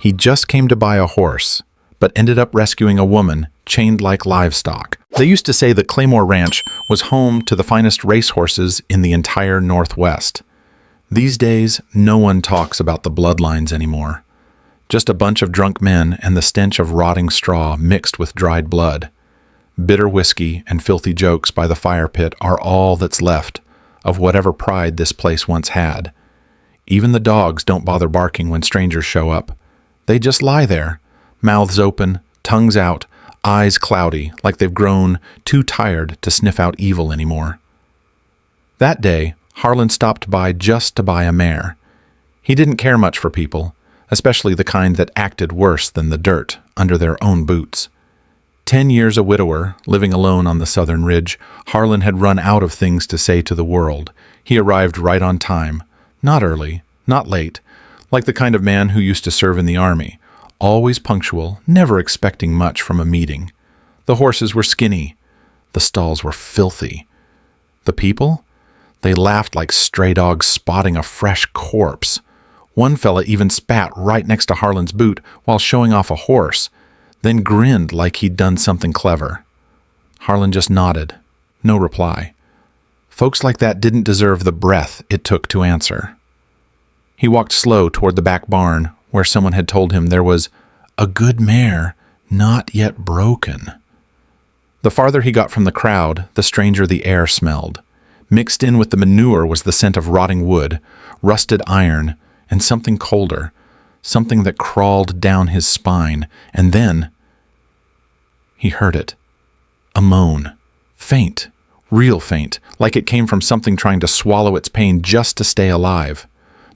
He just came to buy a horse, but ended up rescuing a woman chained like livestock. They used to say that Claymore Ranch was home to the finest racehorses in the entire Northwest. These days, no one talks about the bloodlines anymore. Just a bunch of drunk men and the stench of rotting straw mixed with dried blood. Bitter whiskey and filthy jokes by the fire pit are all that's left of whatever pride this place once had. Even the dogs don't bother barking when strangers show up. They just lie there, mouths open, tongues out, eyes cloudy, like they've grown too tired to sniff out evil anymore. That day, Harlan stopped by just to buy a mare. He didn't care much for people, especially the kind that acted worse than the dirt under their own boots. 10 years a widower, living alone on the southern ridge, Harlan had run out of things to say to the world. He arrived right on time, not early, not late, like the kind of man who used to serve in the army, always punctual, never expecting much from a meeting. The horses were skinny. The stalls were filthy. The people? They laughed like stray dogs spotting a fresh corpse. One fella even spat right next to Harlan's boot while showing off a horse, then grinned like he'd done something clever. Harlan just nodded. No reply. Folks like that didn't deserve the breath it took to answer. He walked slow toward the back barn, where someone had told him there was a good mare not yet broken. The farther he got from the crowd, the stranger the air smelled. Mixed in with the manure was the scent of rotting wood, rusted iron, and something colder, something that crawled down his spine, and then he heard it. A moan. Faint, real faint, like it came from something trying to swallow its pain just to stay alive.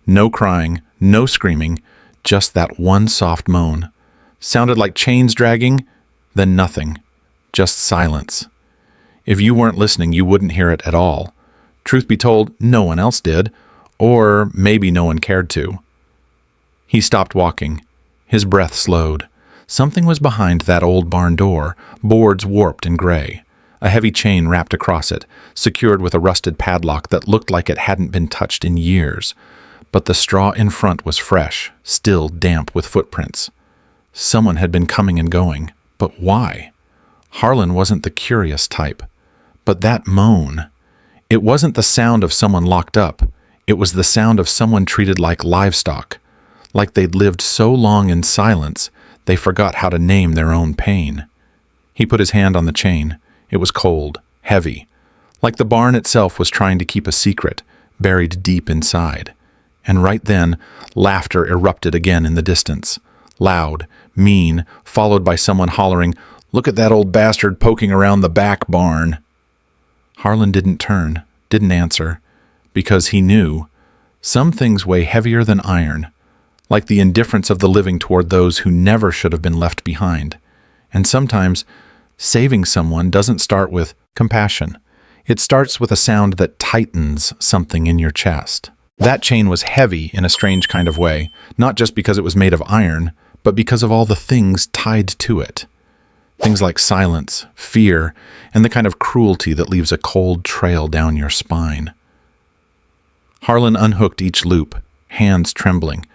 No crying, no screaming, just that one soft moan. Sounded like chains dragging, then nothing. Just silence. If you weren't listening, you wouldn't hear it at all. Truth be told, no one else did, or maybe no one cared to. He stopped walking. His breath slowed. Something was behind that old barn door, boards warped and gray. A heavy chain wrapped across it, secured with a rusted padlock that looked like it hadn't been touched in years. But the straw in front was fresh, still damp with footprints. Someone had been coming and going, but why? Harlan wasn't the curious type. But that moan, it wasn't the sound of someone locked up. It was the sound of someone treated like livestock, like they'd lived so long in silence they forgot how to name their own pain. He put his hand on the chain. It was cold, heavy, like the barn itself was trying to keep a secret, buried deep inside. And right then, laughter erupted again in the distance. Loud, mean, followed by someone hollering, "Look at that old bastard poking around the back barn." Harlan didn't turn, didn't answer, because he knew some things weigh heavier than iron, like the indifference of the living toward those who never should have been left behind. And sometimes, saving someone doesn't start with compassion. It starts with a sound that tightens something in your chest. That chain was heavy in a strange kind of way, not just because it was made of iron, but because of all the things tied to it. Things like silence, fear, and the kind of cruelty that leaves a cold trail down your spine. Harlan unhooked each loop, hands trembling,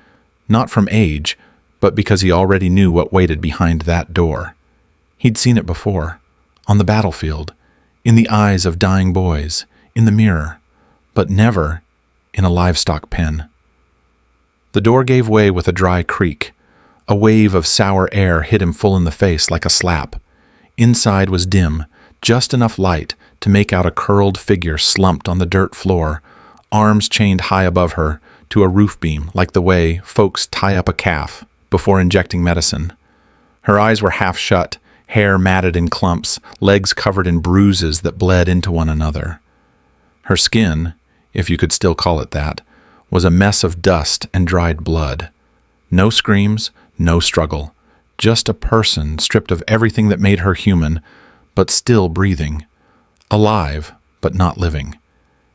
not from age, but because he already knew what waited behind that door. He'd seen it before, on the battlefield, in the eyes of dying boys, in the mirror, but never in a livestock pen. The door gave way with a dry creak. A wave of sour air hit him full in the face like a slap. Inside was dim, just enough light to make out a curled figure slumped on the dirt floor, arms chained high above her to a roof beam like the way folks tie up a calf before injecting medicine. Her eyes were half shut, hair matted in clumps, legs covered in bruises that bled into one another. Her skin, if you could still call it that, was a mess of dust and dried blood. No screams, no struggle. Just a person stripped of everything that made her human, but still breathing. Alive, but not living.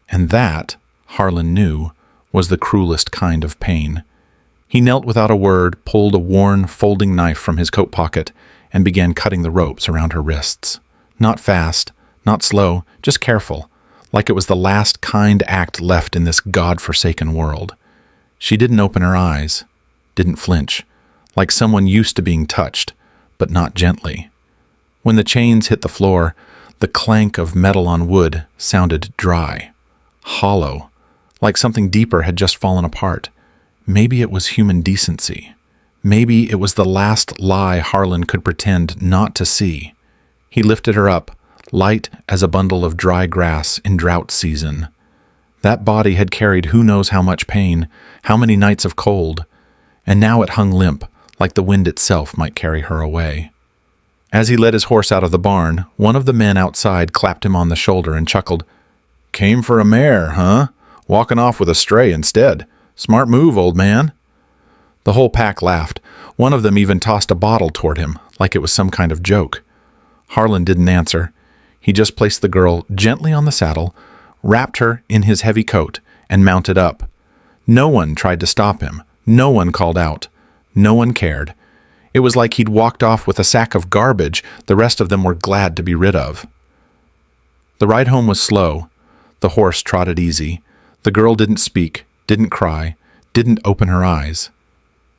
And that, Harlan knew, was the cruelest kind of pain. He knelt without a word, pulled a worn, folding knife from his coat pocket, and began cutting the ropes around her wrists. Not fast, not slow, just careful, like it was the last kind act left in this God-forsaken world. She didn't open her eyes, didn't flinch, like someone used to being touched, but not gently. When the chains hit the floor, the clank of metal on wood sounded dry, hollow, like something deeper had just fallen apart. Maybe it was human decency. Maybe it was the last lie Harlan could pretend not to see. He lifted her up, light as a bundle of dry grass in drought season. That body had carried who knows how much pain, how many nights of cold, and now it hung limp, like the wind itself might carry her away. As he led his horse out of the barn, one of the men outside clapped him on the shoulder and chuckled. "Came for a mare, huh? Walking off with a stray instead. Smart move, old man." The whole pack laughed. One of them even tossed a bottle toward him, like it was some kind of joke. Harlan didn't answer. He just placed the girl gently on the saddle, wrapped her in his heavy coat, and mounted up. No one tried to stop him. No one called out. No one cared. It was like he'd walked off with a sack of garbage the rest of them were glad to be rid of. The ride home was slow. The horse trotted easy. The girl didn't speak, didn't cry, didn't open her eyes.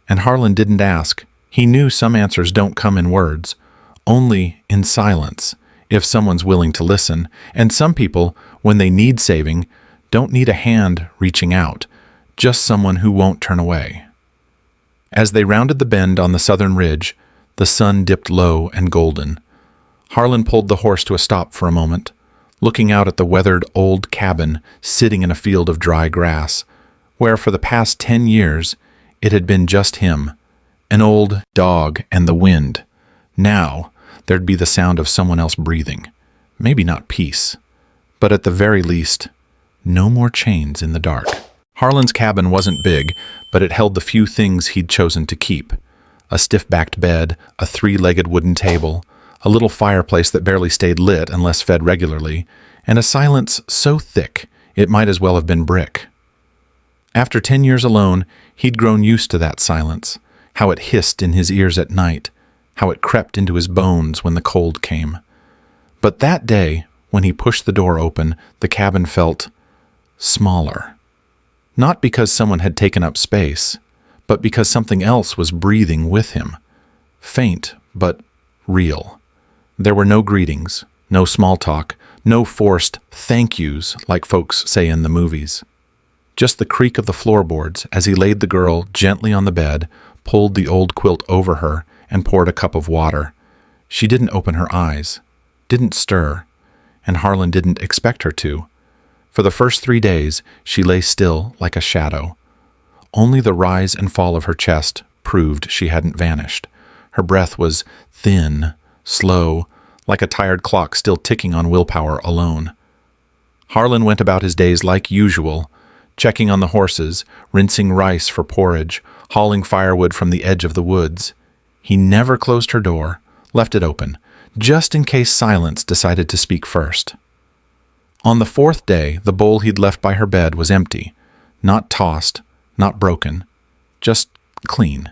And Harlan didn't ask. He knew some answers don't come in words, only in silence, if someone's willing to listen. And some people, when they need saving, don't need a hand reaching out, just someone who won't turn away. As they rounded the bend on the southern ridge, the sun dipped low and golden. Harlan pulled the horse to a stop for a moment, looking out at the weathered old cabin sitting in a field of dry grass, where for the past 10 years it had been just him, an old dog and the wind. Now there'd be the sound of someone else breathing. Maybe not peace, but at the very least, no more chains in the dark. Harlan's cabin wasn't big, but it held the few things he'd chosen to keep. A stiff-backed bed, a 3-legged wooden table, a little fireplace that barely stayed lit unless fed regularly, and a silence so thick it might as well have been brick. After 10 years alone, he'd grown used to that silence, how it hissed in his ears at night, how it crept into his bones when the cold came. But that day, when he pushed the door open, the cabin felt smaller. Not because someone had taken up space, but because something else was breathing with him. Faint, but real. There were no greetings, no small talk, no forced thank yous like folks say in the movies. Just the creak of the floorboards as he laid the girl gently on the bed, pulled the old quilt over her, and poured a cup of water. She didn't open her eyes, didn't stir, and Harlan didn't expect her to. For the first 3 days, she lay still like a shadow. Only the rise and fall of her chest proved she hadn't vanished. Her breath was thin, slow, like a tired clock still ticking on willpower alone. Harlan went about his days like usual, checking on the horses, rinsing rice for porridge, hauling firewood from the edge of the woods. He never closed her door, left it open, just in case silence decided to speak first. On the 4th day, the bowl he'd left by her bed was empty, not tossed, not broken, just clean.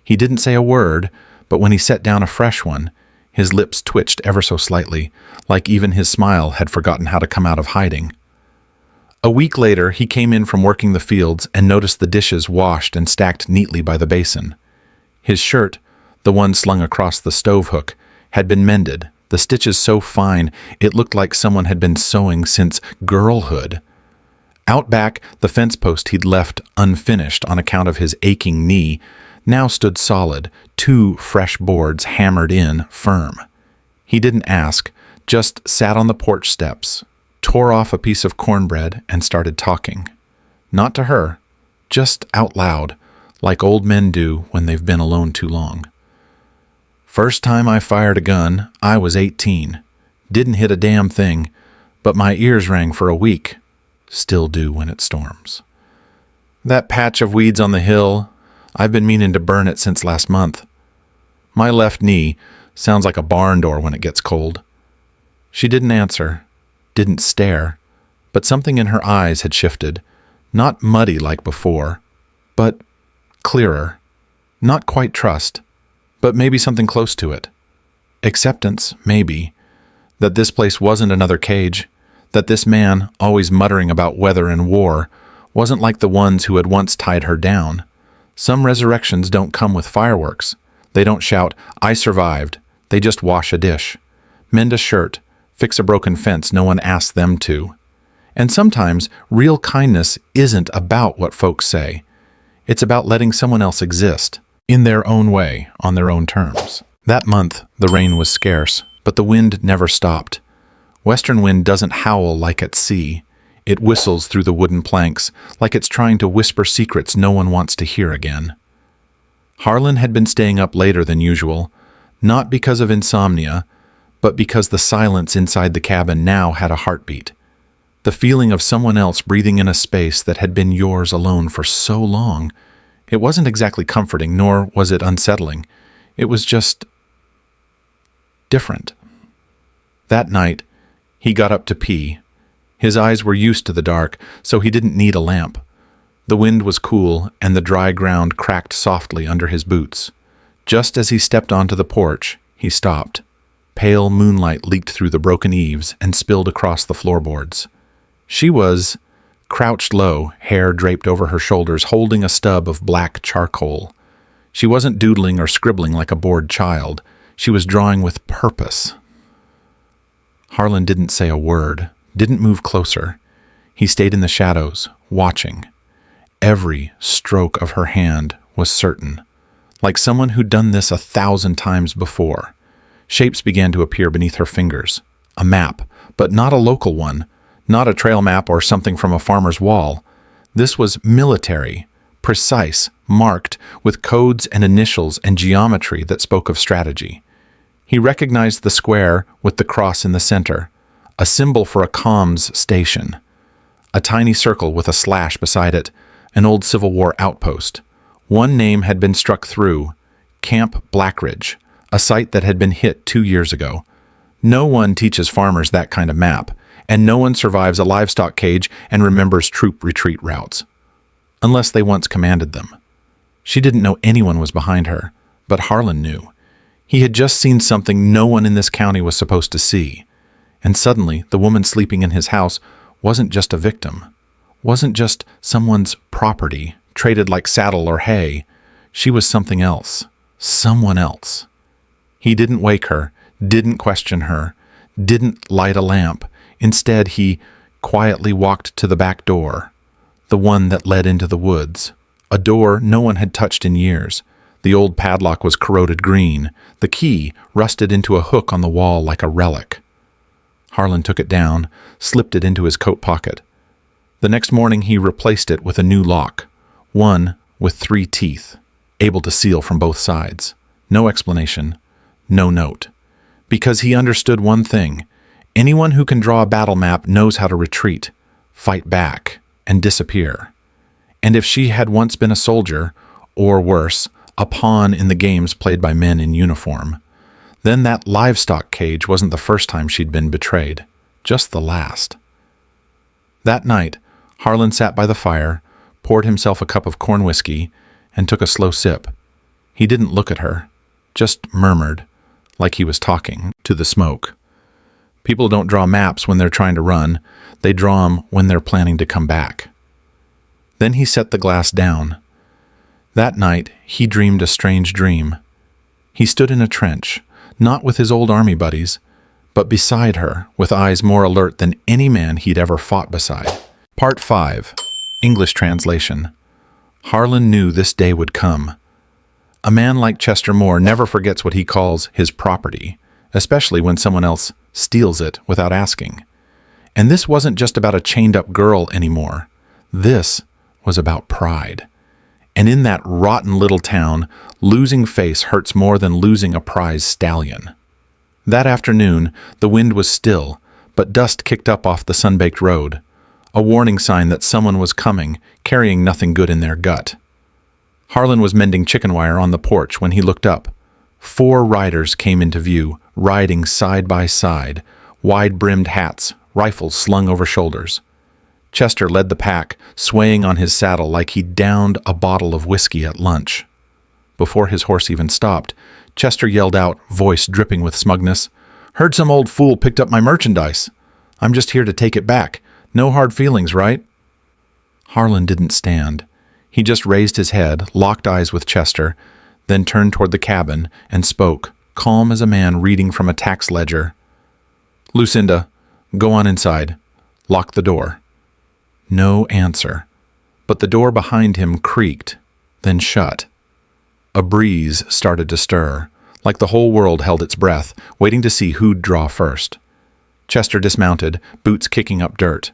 He didn't say a word, but when he set down a fresh one, his lips twitched ever so slightly, like even his smile had forgotten how to come out of hiding. A week later, he came in from working the fields and noticed the dishes washed and stacked neatly by the basin. His shirt, the one slung across the stove hook, had been mended, the stitches so fine it looked like someone had been sewing since girlhood. Out back, the fence post he'd left unfinished on account of his aching knee now stood solid, 2 fresh boards hammered in firm. He didn't ask, just sat on the porch steps, tore off a piece of cornbread, and started talking. Not to her, just out loud, like old men do when they've been alone too long. First time I fired a gun, I was 18. Didn't hit a damn thing, but my ears rang for a week. Still do when it storms. That patch of weeds on the hill, I've been meaning to burn it since last month. My left knee sounds like a barn door when it gets cold. She didn't answer, didn't stare, but something in her eyes had shifted, not muddy like before, but clearer. Not quite trust, but maybe something close to it. Acceptance, maybe, that this place wasn't another cage, that this man, always muttering about weather and war, wasn't like the ones who had once tied her down, Some resurrections don't come with fireworks. They don't shout, "I survived." They just wash a dish, mend a shirt, fix a broken fence no one asked them to. And sometimes real kindness isn't about what folks say. It's about letting someone else exist, in their own way, on their own terms. That month, the rain was scarce, but the wind never stopped. Western wind doesn't howl like at sea. It whistles through the wooden planks, like it's trying to whisper secrets no one wants to hear again. Harlan had been staying up later than usual, not because of insomnia, but because the silence inside the cabin now had a heartbeat. The feeling of someone else breathing in a space that had been yours alone for so long. It wasn't exactly comforting, nor was it unsettling. It was just different. That night, he got up to pee. His eyes were used to the dark, so he didn't need a lamp. The wind was cool, and the dry ground cracked softly under his boots. Just as he stepped onto the porch, he stopped. Pale moonlight leaked through the broken eaves and spilled across the floorboards. She was crouched low, hair draped over her shoulders, holding a stub of black charcoal. She wasn't doodling or scribbling like a bored child. She was drawing with purpose. Harlan didn't say a word, didn't move closer. He stayed in the shadows, watching. Every stroke of her hand was certain, like someone who'd done this 1,000 times before. Shapes began to appear beneath her fingers. A map, but not a local one. Not a trail map or something from a farmer's wall. This was military, precise, marked with codes and initials and geometry that spoke of strategy. He recognized the square with the cross in the center, a symbol for a comms station. A tiny circle with a slash beside it, an old Civil War outpost. One name had been struck through, Camp Blackridge, a site that had been hit 2 years ago. No one teaches farmers that kind of map, and no one survives a livestock cage and remembers troop retreat routes, unless they once commanded them. She didn't know anyone was behind her, but Harlan knew. He had just seen something no one in this county was supposed to see, and suddenly the woman sleeping in his house wasn't just a victim, wasn't just someone's property, traded like saddle or hay. She was something else, someone else. He didn't wake her, didn't question her, didn't light a lamp. Instead, he quietly walked to the back door, the one that led into the woods, a door no one had touched in years. The old padlock was corroded green, the key rusted into a hook on the wall like a relic. Harlan took it down, slipped it into his coat pocket. The next morning he replaced it with a new lock, one with 3 teeth, able to seal from both sides. No explanation, no note. Because he understood one thing. Anyone who can draw a battle map knows how to retreat, fight back, and disappear. And if she had once been a soldier, or worse, a pawn in the games played by men in uniform, then that livestock cage wasn't the first time she'd been betrayed, just the last. That night, Harlan sat by the fire, poured himself a cup of corn whiskey, and took a slow sip. He didn't look at her, just murmured, like he was talking to the smoke. People don't draw maps when they're trying to run. They draw them when they're planning to come back. Then he set the glass down. That night, he dreamed a strange dream. He stood in a trench, not with his old army buddies, but beside her, with eyes more alert than any man he'd ever fought beside. Part 5. English translation. Harlan knew this day would come. A man like Chester Moore never forgets what he calls his property, especially when someone else steals it without asking. And this wasn't just about a chained-up girl anymore. This was about pride. And in that rotten little town, losing face hurts more than losing a prize stallion. That afternoon, the wind was still, but dust kicked up off the sun-baked road, a warning sign that someone was coming, carrying nothing good in their gut. Harlan was mending chicken wire on the porch when he looked up. 4 riders came into view, riding side by side, wide-brimmed hats, rifles slung over shoulders. Chester led the pack, swaying on his saddle like he downed a bottle of whiskey at lunch. Before his horse even stopped, Chester yelled out, voice dripping with smugness, "Heard some old fool picked up my merchandise. I'm just here to take it back. No hard feelings, right?" Harlan didn't stand. He just raised his head, locked eyes with Chester, then turned toward the cabin and spoke, calm as a man reading from a tax ledger. "Lucinda, go on inside. Lock the door." No answer, but the door behind him creaked, then shut. A breeze started to stir, like the whole world held its breath, waiting to see who'd draw first. Chester dismounted, boots kicking up dirt.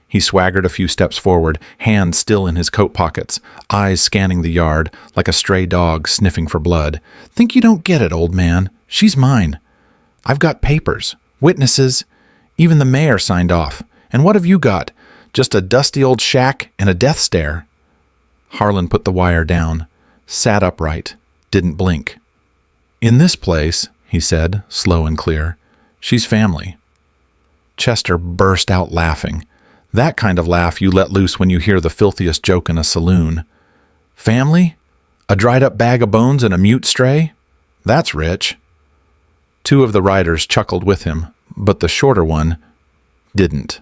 He swaggered a few steps forward, hands still in his coat pockets, eyes scanning the yard like a stray dog sniffing for blood. "Think you don't get it, old man. She's mine. I've got papers, witnesses, even the mayor signed off. And what have you got? Just a dusty old shack and a death stare." Harlan put the wire down, sat upright, didn't blink. "In this place," he said, slow and clear, "she's family." Chester burst out laughing. That kind of laugh you let loose when you hear the filthiest joke in a saloon. "Family? A dried-up bag of bones and a mute stray? That's rich." Two of the riders chuckled with him, but the shorter one didn't.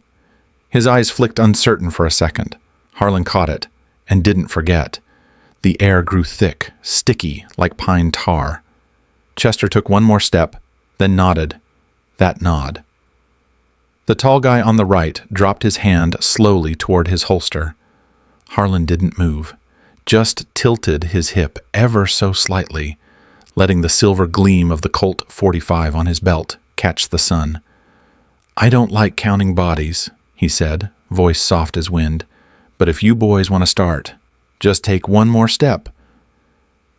His eyes flicked uncertain for a second. Harlan caught it, and didn't forget. The air grew thick, sticky, like pine tar. Chester took one more step, then nodded. That nod. The tall guy on the right dropped his hand slowly toward his holster. Harlan didn't move, just tilted his hip ever so slightly, letting the silver gleam of the Colt 45 on his belt catch the sun. "I don't like counting bodies," he said, voice soft as wind, "but if you boys want to start, just take one more step."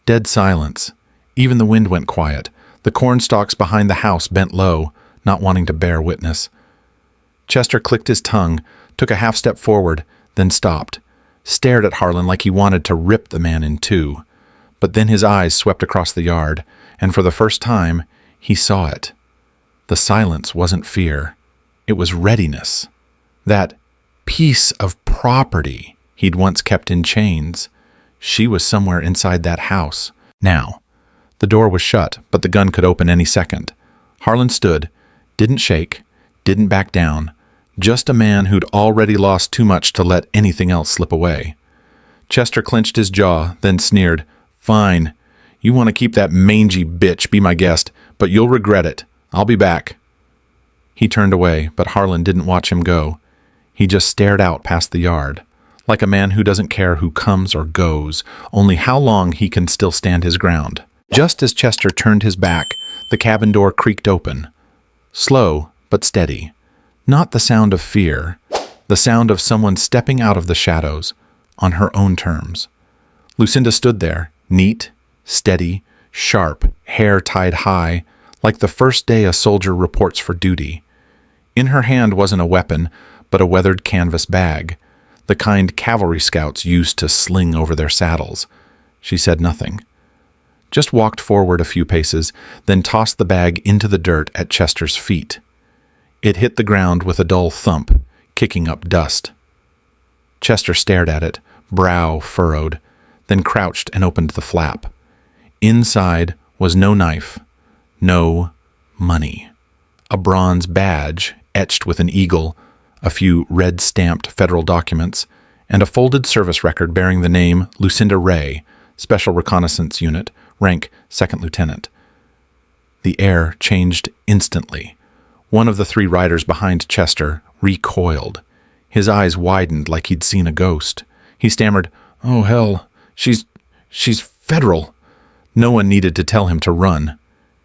Dead silence. Even the wind went quiet. The corn stalks behind the house bent low, not wanting to bear witness. Chester clicked his tongue, took a half step forward, then stopped, stared at Harlan like he wanted to rip the man in two. But then his eyes swept across the yard, and for the first time, he saw it. The silence wasn't fear. It was readiness. That piece of property he'd once kept in chains. She was somewhere inside that house. Now, the door was shut, but the gun could open any second. Harlan stood, didn't shake, didn't back down, just a man who'd already lost too much to let anything else slip away. Chester clenched his jaw, then sneered, "Fine. You want to keep that mangy bitch, be my guest, but you'll regret it. I'll be back." He turned away, but Harlan didn't watch him go. He just stared out past the yard, like a man who doesn't care who comes or goes, only how long he can still stand his ground. Just as Chester turned his back, the cabin door creaked open. Slow, but steady. Not the sound of fear, the sound of someone stepping out of the shadows, on her own terms. Lucinda stood there, neat, steady, sharp, hair tied high, like the first day a soldier reports for duty. In her hand wasn't a weapon, but a weathered canvas bag, the kind cavalry scouts used to sling over their saddles. She said nothing. Just walked forward a few paces, then tossed the bag into the dirt at Chester's feet. It hit the ground with a dull thump, kicking up dust. Chester stared at it, brow furrowed, then crouched and opened the flap. Inside was no knife, no money. A bronze badge etched with an eagle, a few red-stamped federal documents, and a folded service record bearing the name Lucinda Ray, Special Reconnaissance Unit, rank 2nd Lieutenant. The air changed instantly. One of the three riders behind Chester recoiled. His eyes widened like he'd seen a ghost. He stammered, "Oh, hell, she's federal." No one needed to tell him to run.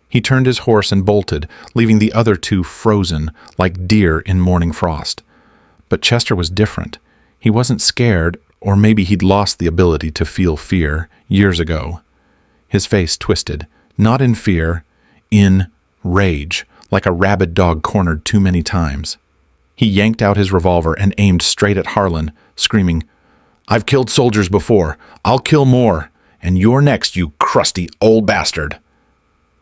He turned his horse and bolted, leaving the other two frozen like deer in morning frost. But Chester was different. He wasn't scared, or maybe he'd lost the ability to feel fear years ago. His face twisted, not in fear, in rage, like a rabid dog cornered too many times. He yanked out his revolver and aimed straight at Harlan, screaming, "I've killed soldiers before. I'll kill more. And you're next, you crusty old bastard."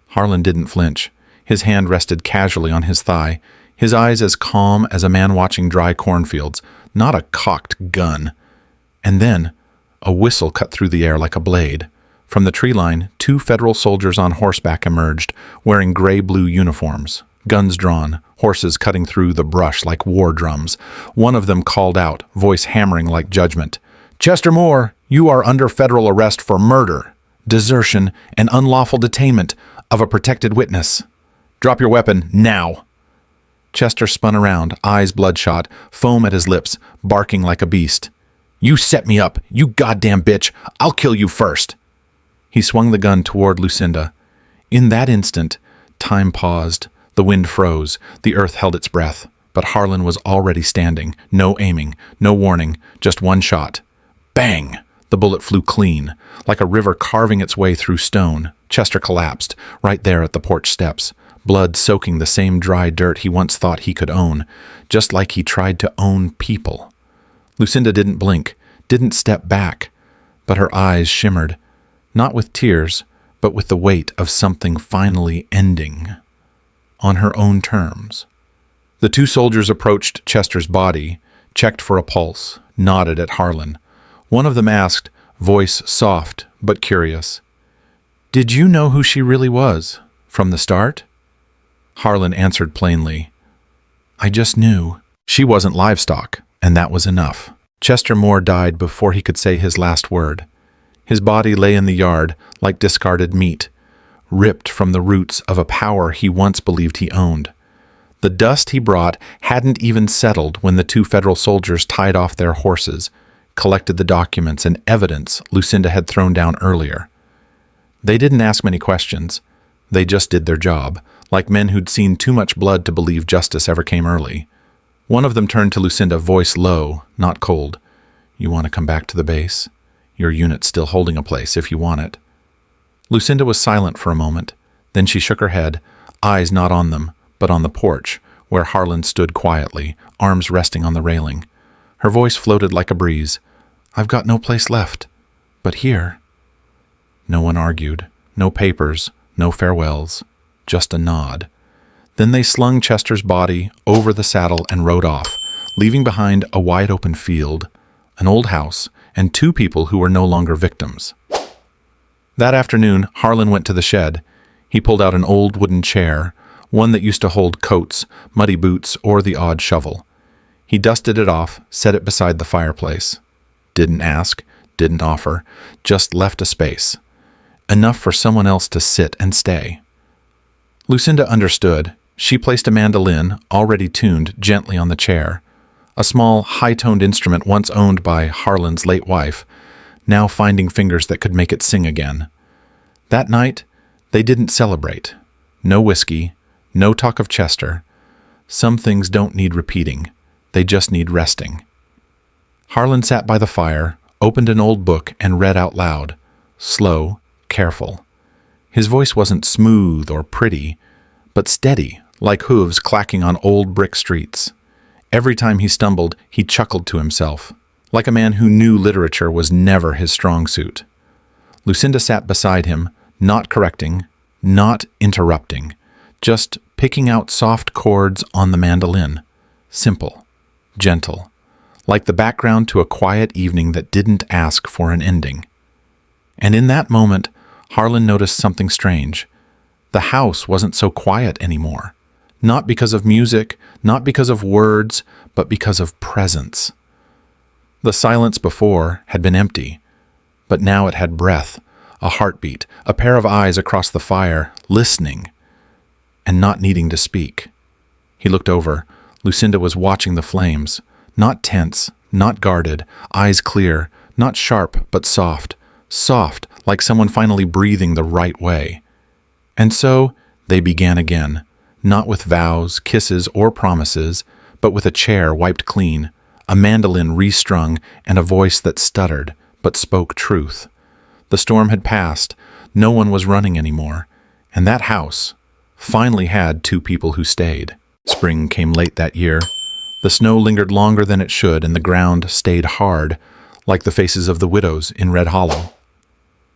Harlan didn't flinch. His hand rested casually on his thigh, his eyes as calm as a man watching dry cornfields, not a cocked gun. And then, a whistle cut through the air like a blade. From the tree line, two federal soldiers on horseback emerged, wearing gray-blue uniforms, guns drawn, horses cutting through the brush like war drums. One of them called out, voice hammering like judgment, "Chester Moore, you are under federal arrest for murder, desertion, and unlawful detainment of a protected witness. Drop your weapon now." Chester spun around, eyes bloodshot, foam at his lips, barking like a beast. "You set me up, you goddamn bitch! I'll kill you first!" He swung the gun toward Lucinda. In that instant, time paused, the wind froze, the earth held its breath, but Harlan was already standing, no aiming, no warning, just one shot. Bang! The bullet flew clean, like a river carving its way through stone. Chester collapsed, right there at the porch steps, blood soaking the same dry dirt he once thought he could own, just like he tried to own people. Lucinda didn't blink, didn't step back, but her eyes shimmered, not with tears, but with the weight of something finally ending. On her own terms. The two soldiers approached Chester's body, checked for a pulse, nodded at Harlan. One of them asked, voice soft but curious, "Did you know who she really was, from the start?" Harlan answered plainly, "I just knew." She wasn't Livestock, and that was enough. Chester Moore died before he could say his last word. His body lay in the yard like discarded meat, ripped from the roots of a power he once believed he owned. The dust he brought hadn't even settled when the two federal soldiers tied off their horses, collected the documents and evidence Lucinda had thrown down earlier. They didn't ask many questions. They just did their job, like men who'd seen too much blood to believe justice ever came early. One of them turned to Lucinda, voice low, not cold. "You want to come back to the base? Your unit's still holding a place if you want it." Lucinda was silent for a moment. Then she shook her head, eyes not on them, but on the porch, where Harlan stood quietly, arms resting on the railing. Her voice floated like a breeze. "I've got no place left. But here." No one argued. No papers. No farewells. Just a nod. Then they slung Chester's body over the saddle and rode off, leaving behind a wide-open field, an old house, and two people who were no longer victims. That afternoon, Harlan went to the shed. He pulled out an old wooden chair, one that used to hold coats, muddy boots, or the odd shovel. He dusted it off, set it beside the fireplace. Didn't ask, didn't offer, just left a space. Enough for someone else to sit and stay. Lucinda understood. She placed a mandolin, already tuned, gently on the chair. A small, high-toned instrument once owned by Harlan's late wife, now finding fingers that could make it sing again. That night, they didn't celebrate. No whiskey, no talk of Chester. Some things don't need repeating. They just need resting. Harlan sat by the fire, opened an old book, and read out loud. Slow, careful. His voice wasn't smooth or pretty, but steady, like hooves clacking on old brick streets. Every time he stumbled, he chuckled to himself, like a man who knew literature was never his strong suit. Lucinda sat beside him, not correcting, not interrupting, just picking out soft chords on the mandolin. Simple, gentle, like the background to a quiet evening that didn't ask for an ending. And in that moment, Harlan noticed something strange. The house wasn't so quiet anymore. Not because of music, not because of words, but because of presence. The silence before had been empty, but now it had breath, a heartbeat, a pair of eyes across the fire, listening, and not needing to speak. He looked over. Lucinda was watching the flames, not tense, not guarded, eyes clear, not sharp, but soft, soft, like someone finally breathing the right way. And so they began again, not with vows, kisses, or promises, but with a chair wiped clean, a mandolin restrung, and a voice that stuttered, but spoke truth. The storm had passed, no one was running anymore, and that house finally had two people who stayed. Spring came late that year. The snow lingered longer than it should, and the ground stayed hard, like the faces of the widows in Red Hollow.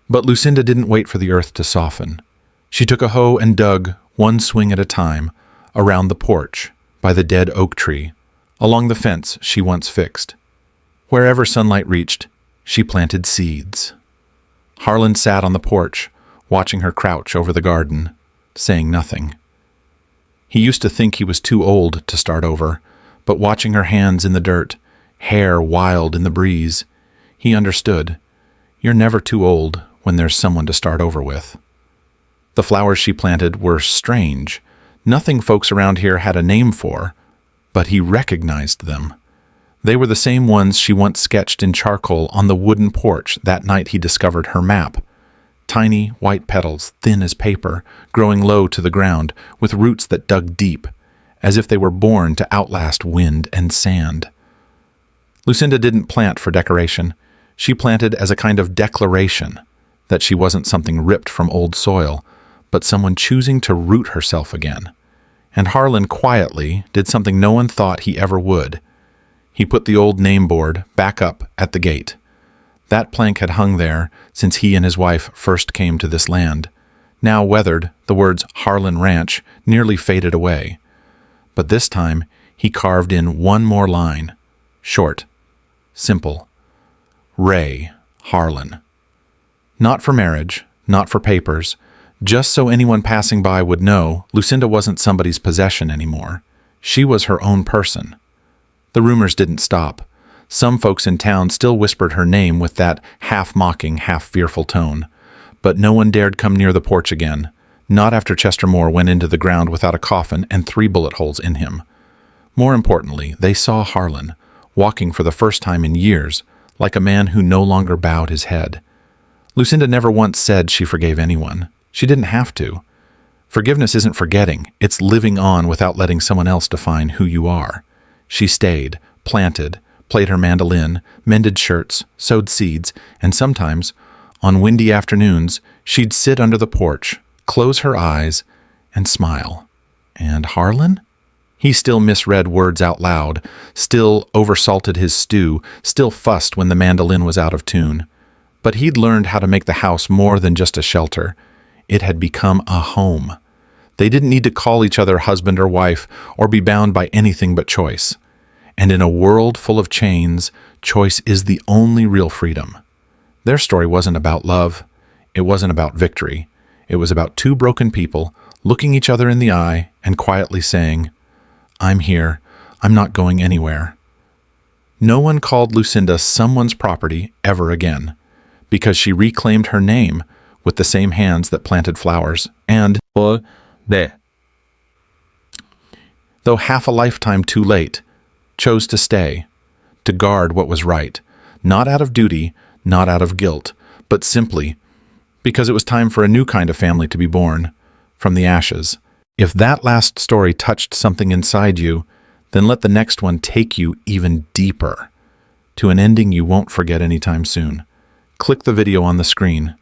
But Lucinda didn't wait for the earth to soften. She took a hoe and dug, one swing at a time, around the porch, by the dead oak tree, along the fence she once fixed. Wherever sunlight reached, she planted seeds. Harlan sat on the porch, watching her crouch over the garden, saying nothing. He used to think he was too old to start over, but watching her hands in the dirt, hair wild in the breeze, He understood. You're never too old when there's someone to start over with. The flowers she planted were strange. Nothing folks around here had a name for, but he recognized them. They were the same ones she once sketched in charcoal on the wooden porch that night he discovered her map. Tiny white petals, thin as paper, growing low to the ground, with roots that dug deep, as if they were born to outlast wind and sand. Lucinda didn't plant for decoration. She planted as a kind of declaration that she wasn't something ripped from old soil, but someone choosing to root herself again. And Harlan quietly did something no one thought he ever would. He put the old name board back up at the gate. That plank had hung there since he and his wife first came to this land. Now weathered, the words Harlan Ranch nearly faded away. But this time, he carved in one more line. Short. Simple. Ray Harlan. Not for marriage, not for papers, just so anyone passing by would know Lucinda wasn't somebody's possession anymore. She was her own person. The rumors didn't stop. Some folks in town still whispered her name with that half-mocking, half-fearful tone. But no one dared come near the porch again, not after Chester Moore went into the ground without a coffin and 3 bullet holes in him. More importantly, they saw Harlan, walking for the first time in years, like a man who no longer bowed his head. Lucinda never once said she forgave anyone. She didn't have to. Forgiveness isn't forgetting, it's living on without letting someone else define who you are. She stayed, planted, played her mandolin, mended shirts, sowed seeds, and sometimes, on windy afternoons, she'd sit under the porch, close her eyes, and smile. And Harlan? He still misread words out loud, still oversalted his stew, still fussed when the mandolin was out of tune. But he'd learned how to make the house more than just a shelter. It had become a home. They didn't need to call each other husband or wife or be bound by anything but choice. And in a world full of chains, choice is the only real freedom. Their story wasn't about love. It wasn't about victory. It was about 2 broken people looking each other in the eye and quietly saying, I'm here. I'm not going anywhere. No one called Lucinda someone's property ever again, because she reclaimed her name with the same hands that planted flowers, and, though half a lifetime too late, chose to stay, to guard what was right, not out of duty, not out of guilt, but simply because it was time for a new kind of family to be born, from the ashes. If that last story touched something inside you, then let the next one take you even deeper, to an ending you won't forget anytime soon. Click the video on the screen.